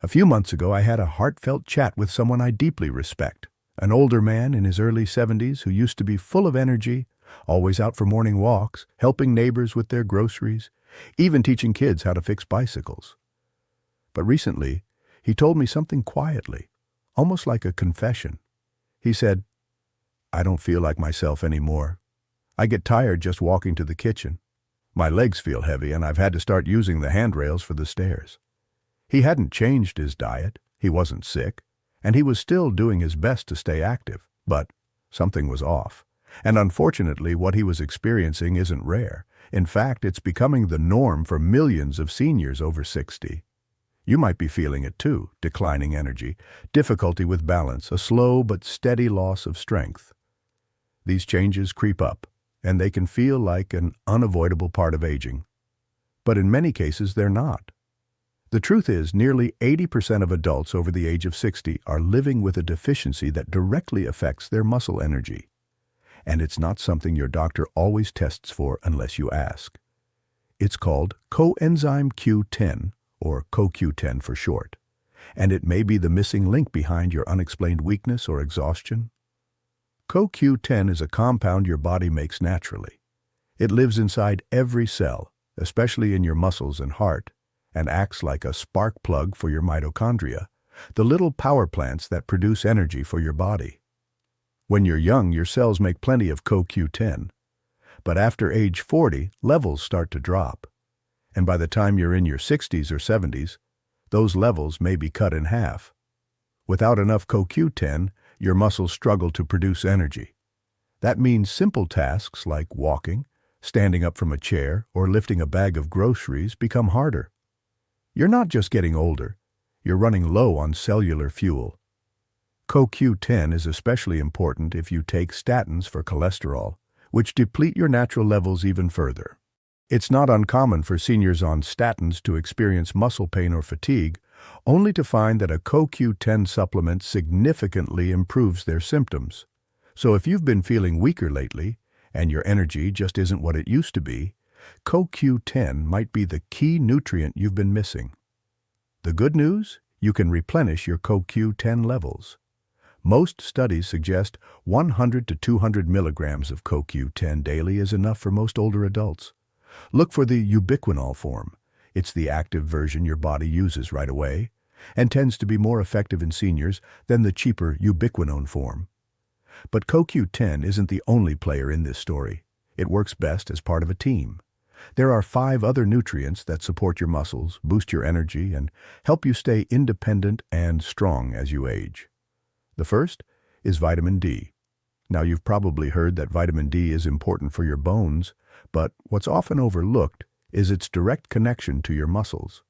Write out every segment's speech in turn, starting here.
A few months ago, I had a heartfelt chat with someone I deeply respect. An older man in his early 70s who used to be full of energy, always out for morning walks, helping neighbors with their groceries, even teaching kids how to fix bicycles. But recently, he told me something quietly, almost like a confession. He said, "I don't feel like myself anymore. I get tired just walking to the kitchen. My legs feel heavy and I've had to start using the handrails for the stairs." He hadn't changed his diet, he wasn't sick, and he was still doing his best to stay active, but something was off. And unfortunately, what he was experiencing isn't rare. In fact, it's becoming the norm for millions of seniors over 60. You might be feeling it too: declining energy, difficulty with balance, a slow but steady loss of strength. These changes creep up, and they can feel like an unavoidable part of aging. But in many cases, they're not. The truth is, nearly 80% of adults over the age of 60 are living with a deficiency that directly affects their muscle energy. And it's not something your doctor always tests for unless you ask. It's called coenzyme Q10, or CoQ10 for short, and it may be the missing link behind your unexplained weakness or exhaustion. CoQ10 is a compound your body makes naturally. It lives inside every cell, especially in your muscles and heart, and acts like a spark plug for your mitochondria, the little power plants that produce energy for your body. When you're young, your cells make plenty of CoQ10, but after age 40, levels start to drop. And by the time you're in your 60s or 70s, those levels may be cut in half. Without enough CoQ10, your muscles struggle to produce energy. That means simple tasks like walking, standing up from a chair, or lifting a bag of groceries become harder. You're not just getting older, you're running low on cellular fuel. CoQ10 is especially important if you take statins for cholesterol, which deplete your natural levels even further. It's not uncommon for seniors on statins to experience muscle pain or fatigue, only to find that a CoQ10 supplement significantly improves their symptoms. So if you've been feeling weaker lately, and your energy just isn't what it used to be, CoQ10 might be the key nutrient you've been missing. The good news? You can replenish your CoQ10 levels. Most studies suggest 100 to 200 milligrams of CoQ10 daily is enough for most older adults. Look for the ubiquinol form. It's the active version your body uses right away, and tends to be more effective in seniors than the cheaper ubiquinone form. But CoQ10 isn't the only player in this story. It works best as part of a team. There are 5 other nutrients that support your muscles, boost your energy, and help you stay independent and strong as you age. The first is vitamin D. Now, you've probably heard that vitamin D is important for your bones, but what's often overlooked is its direct connection to your muscles.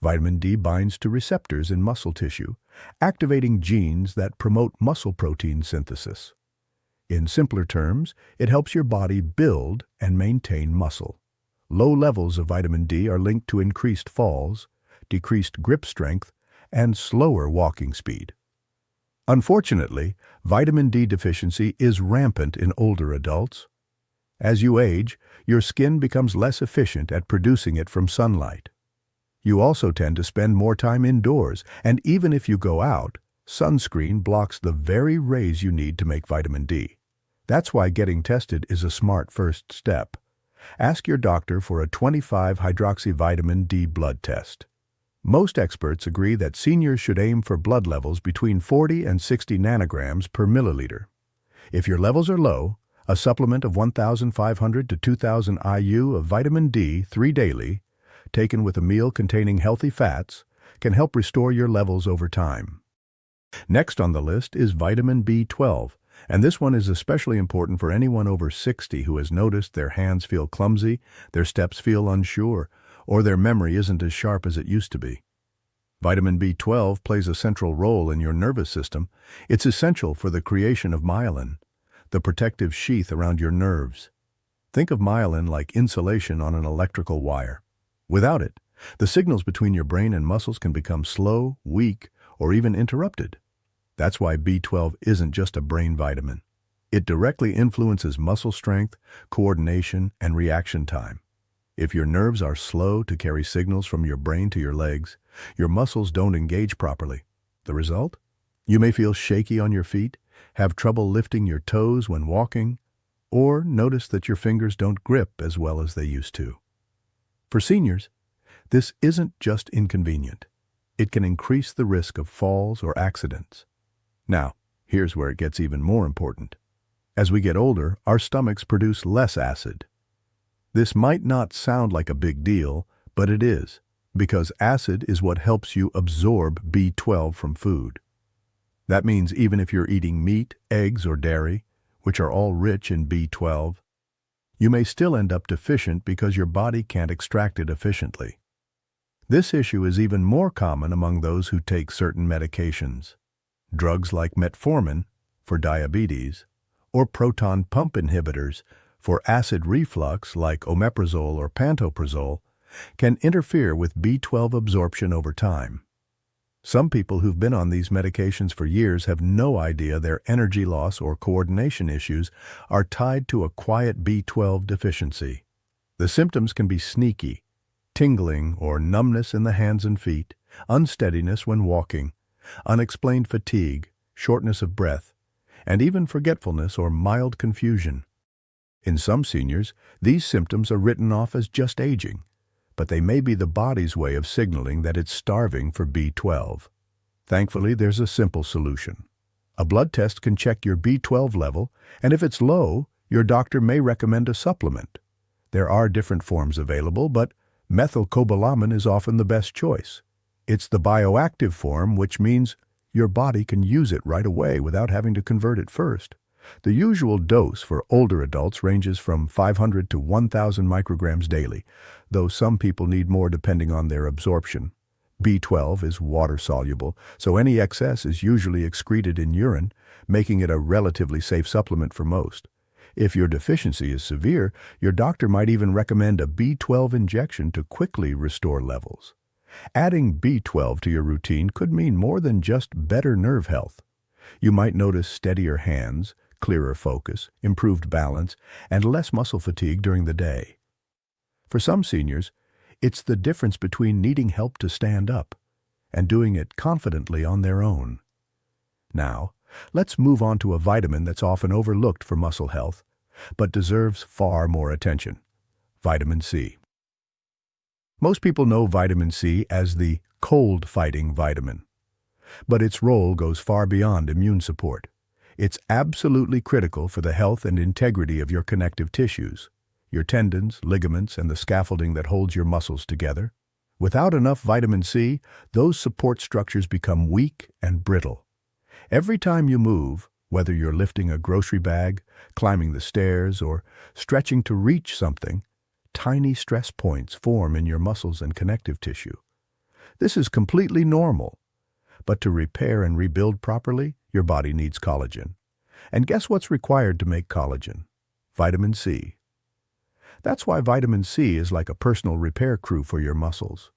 Vitamin D binds to receptors in muscle tissue, activating genes that promote muscle protein synthesis. In simpler terms, it helps your body build and maintain muscle. Low levels of vitamin D are linked to increased falls, decreased grip strength, and slower walking speed. Unfortunately, vitamin D deficiency is rampant in older adults. As you age, your skin becomes less efficient at producing it from sunlight. You also tend to spend more time indoors, and even if you go out, sunscreen blocks the very rays you need to make vitamin D. That's why getting tested is a smart first step. Ask your doctor for a 25-hydroxyvitamin D blood test. Most experts agree that seniors should aim for blood levels between 40 and 60 nanograms per milliliter. If your levels are low, a supplement of 1,500 to 2,000 IU of vitamin D 3 daily, taken with a meal containing healthy fats, can help restore your levels over time. Next on the list is vitamin B12, and this one is especially important for anyone over 60 who has noticed their hands feel clumsy, their steps feel unsure, or their memory isn't as sharp as it used to be. Vitamin B12 plays a central role in your nervous system. It's essential for the creation of myelin, the protective sheath around your nerves. Think of myelin like insulation on an electrical wire. Without it, the signals between your brain and muscles can become slow, weak, or even interrupted. That's why B12 isn't just a brain vitamin. It directly influences muscle strength, coordination, and reaction time. If your nerves are slow to carry signals from your brain to your legs, your muscles don't engage properly. The result? You may feel shaky on your feet, have trouble lifting your toes when walking, or notice that your fingers don't grip as well as they used to. For seniors, this isn't just inconvenient. It can increase the risk of falls or accidents. Now, here's where it gets even more important. As we get older, our stomachs produce less acid. This might not sound like a big deal, but it is, because acid is what helps you absorb B12 from food. That means even if you're eating meat, eggs, or dairy, which are all rich in B12, you may still end up deficient because your body can't extract it efficiently. This issue is even more common among those who take certain medications. Drugs like metformin for diabetes, or proton pump inhibitors for acid reflux like omeprazole or pantoprazole can interfere with B12 absorption over time. Some people who've been on these medications for years have no idea their energy loss or coordination issues are tied to a quiet B12 deficiency. The symptoms can be sneaky, tingling or numbness in the hands and feet, unsteadiness when walking, unexplained fatigue, shortness of breath, and even forgetfulness or mild confusion. In some seniors, these symptoms are written off as just aging, but they may be the body's way of signaling that it's starving for B12. Thankfully, there's a simple solution. A blood test can check your B12 level, and if it's low, your doctor may recommend a supplement. There are different forms available, but methylcobalamin is often the best choice. It's the bioactive form, which means your body can use it right away without having to convert it first. The usual dose for older adults ranges from 500 to 1,000 micrograms daily, though some people need more depending on their absorption. B12 is water-soluble, so any excess is usually excreted in urine, making it a relatively safe supplement for most. If your deficiency is severe, your doctor might even recommend a B12 injection to quickly restore levels. Adding B12 to your routine could mean more than just better nerve health. You might notice steadier hands, clearer focus, improved balance, and less muscle fatigue during the day. For some seniors, it's the difference between needing help to stand up and doing it confidently on their own. Now, let's move on to a vitamin that's often overlooked for muscle health, but deserves far more attention: vitamin C. Most people know vitamin C as the cold-fighting vitamin, but its role goes far beyond immune support. It's absolutely critical for the health and integrity of your connective tissues, your tendons, ligaments, and the scaffolding that holds your muscles together. Without enough vitamin C, those support structures become weak and brittle. Every time you move, whether you're lifting a grocery bag, climbing the stairs, or stretching to reach something, tiny stress points form in your muscles and connective tissue. This is completely normal, but to repair and rebuild properly, your body needs collagen. And guess what's required to make collagen? Vitamin C. That's why vitamin C is like a personal repair crew for your muscles.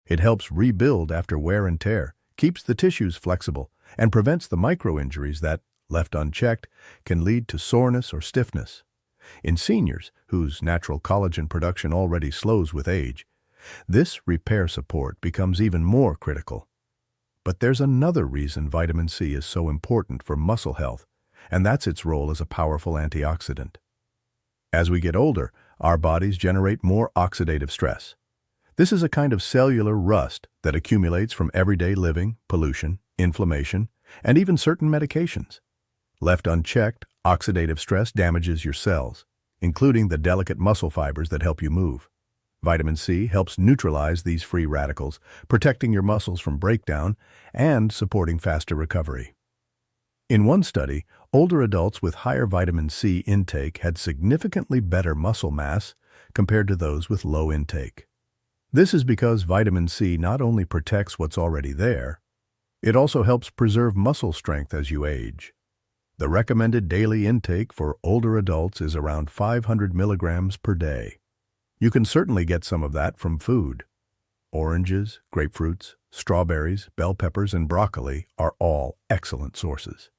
It helps rebuild after wear and tear, keeps the tissues flexible, and prevents the micro-injuries that, left unchecked, can lead to soreness or stiffness. In seniors, whose natural collagen production already slows with age, this repair support becomes even more critical. But there's another reason vitamin C is so important for muscle health, and that's its role as a powerful antioxidant. As we get older, our bodies generate more oxidative stress. This is a kind of cellular rust that accumulates from everyday living, pollution, inflammation, and even certain medications. Left unchecked, oxidative stress damages your cells, including the delicate muscle fibers that help you move. Vitamin C helps neutralize these free radicals, protecting your muscles from breakdown and supporting faster recovery. In one study, older adults with higher vitamin C intake had significantly better muscle mass compared to those with low intake. This is because vitamin C not only protects what's already there, it also helps preserve muscle strength as you age. The recommended daily intake for older adults is around 500 milligrams per day. You can certainly get some of that from food. Oranges, grapefruits, strawberries, bell peppers, and broccoli are all excellent sources.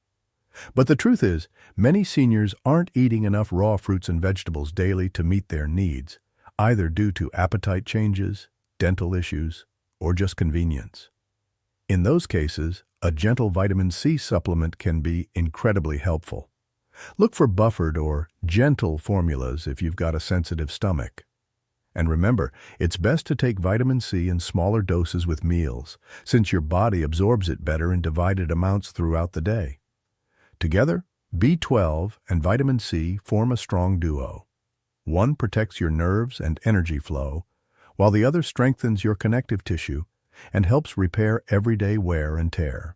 But the truth is, many seniors aren't eating enough raw fruits and vegetables daily to meet their needs. either due to appetite changes, dental issues, or just convenience. In those cases, a gentle vitamin C supplement can be incredibly helpful. Look for buffered or gentle formulas if you've got a sensitive stomach. And remember, it's best to take vitamin C in smaller doses with meals, since your body absorbs it better in divided amounts throughout the day. Together, B12 and vitamin C form a strong duo. One protects your nerves and energy flow, while the other strengthens your connective tissue and helps repair everyday wear and tear.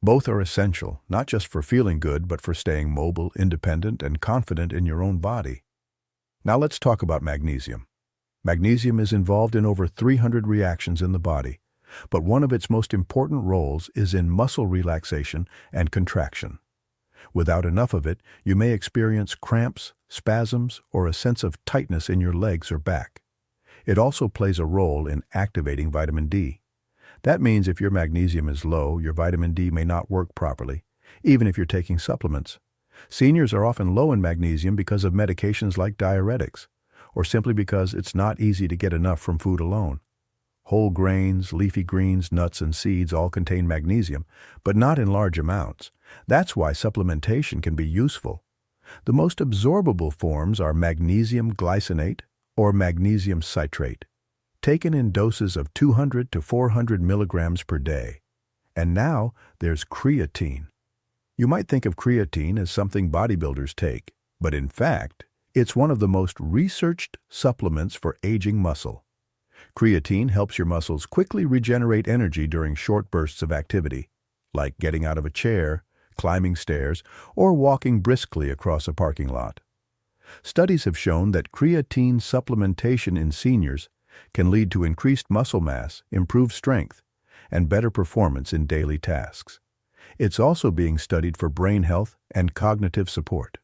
Both are essential, not just for feeling good, but for staying mobile, independent, and confident in your own body. Now let's talk about magnesium. Magnesium is involved in over 300 reactions in the body, but one of its most important roles is in muscle relaxation and contraction. Without enough of it, you may experience cramps, spasms, or a sense of tightness in your legs or back. It also plays a role in activating vitamin D. That means if your magnesium is low, your vitamin D may not work properly, even if you're taking supplements. Seniors are often low in magnesium because of medications like diuretics, or simply because it's not easy to get enough from food alone. Whole grains, leafy greens, nuts, and seeds all contain magnesium, but not in large amounts. That's why supplementation can be useful. The most absorbable forms are magnesium glycinate or magnesium citrate, taken in doses of 200 to 400 milligrams per day. And now there's creatine. You might think of creatine as something bodybuilders take, but in fact, it's one of the most researched supplements for aging muscle. Creatine helps your muscles quickly regenerate energy during short bursts of activity, like getting out of a chair, climbing stairs, or walking briskly across a parking lot. Studies have shown that creatine supplementation in seniors can lead to increased muscle mass, improved strength, and better performance in daily tasks. It's also being studied for brain health and cognitive support.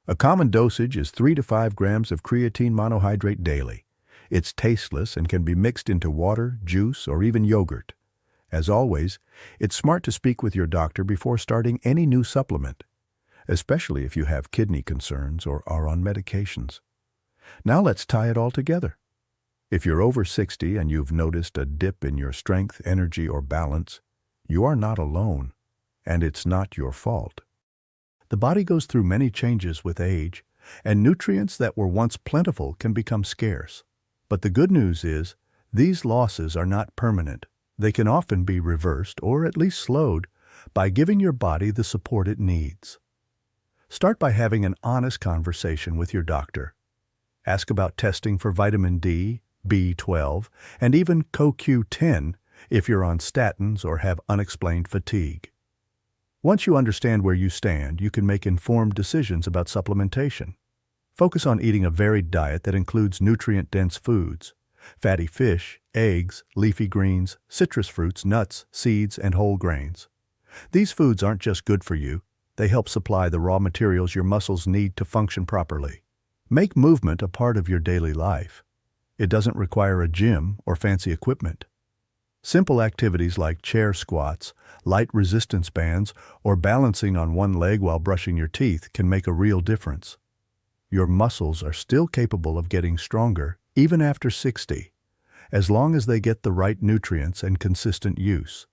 A common dosage is 3 to 5 grams of creatine monohydrate daily. It's tasteless and can be mixed into water, juice, or even yogurt. As always, it's smart to speak with your doctor before starting any new supplement, especially if you have kidney concerns or are on medications. Now let's tie it all together. If you're over 60 and you've noticed a dip in your strength, energy, or balance, you are not alone, and it's not your fault. The body goes through many changes with age, and nutrients that were once plentiful can become scarce. But the good news is, these losses are not permanent. They can often be reversed, or at least slowed, by giving your body the support it needs. Start by having an honest conversation with your doctor. Ask about testing for vitamin D, B12, and even CoQ10 if you're on statins or have unexplained fatigue. Once you understand where you stand, you can make informed decisions about supplementation. Focus on eating a varied diet that includes nutrient-dense foods, fatty fish, eggs, leafy greens, citrus fruits, nuts, seeds, and whole grains. These foods aren't just good for you, they help supply the raw materials your muscles need to function properly. Make movement a part of your daily life. It doesn't require a gym or fancy equipment. Simple activities like chair squats, light resistance bands, or balancing on one leg while brushing your teeth can make a real difference. Your muscles are still capable of getting stronger even after 60, as long as they get the right nutrients and consistent use.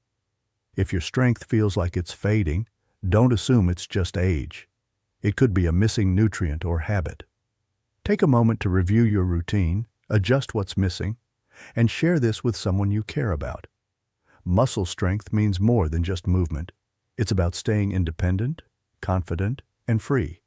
If your strength feels like it's fading, don't assume it's just age. It could be a missing nutrient or habit. Take a moment to review your routine, adjust what's missing, and share this with someone you care about. Muscle strength means more than just movement. It's about staying independent, confident, and free.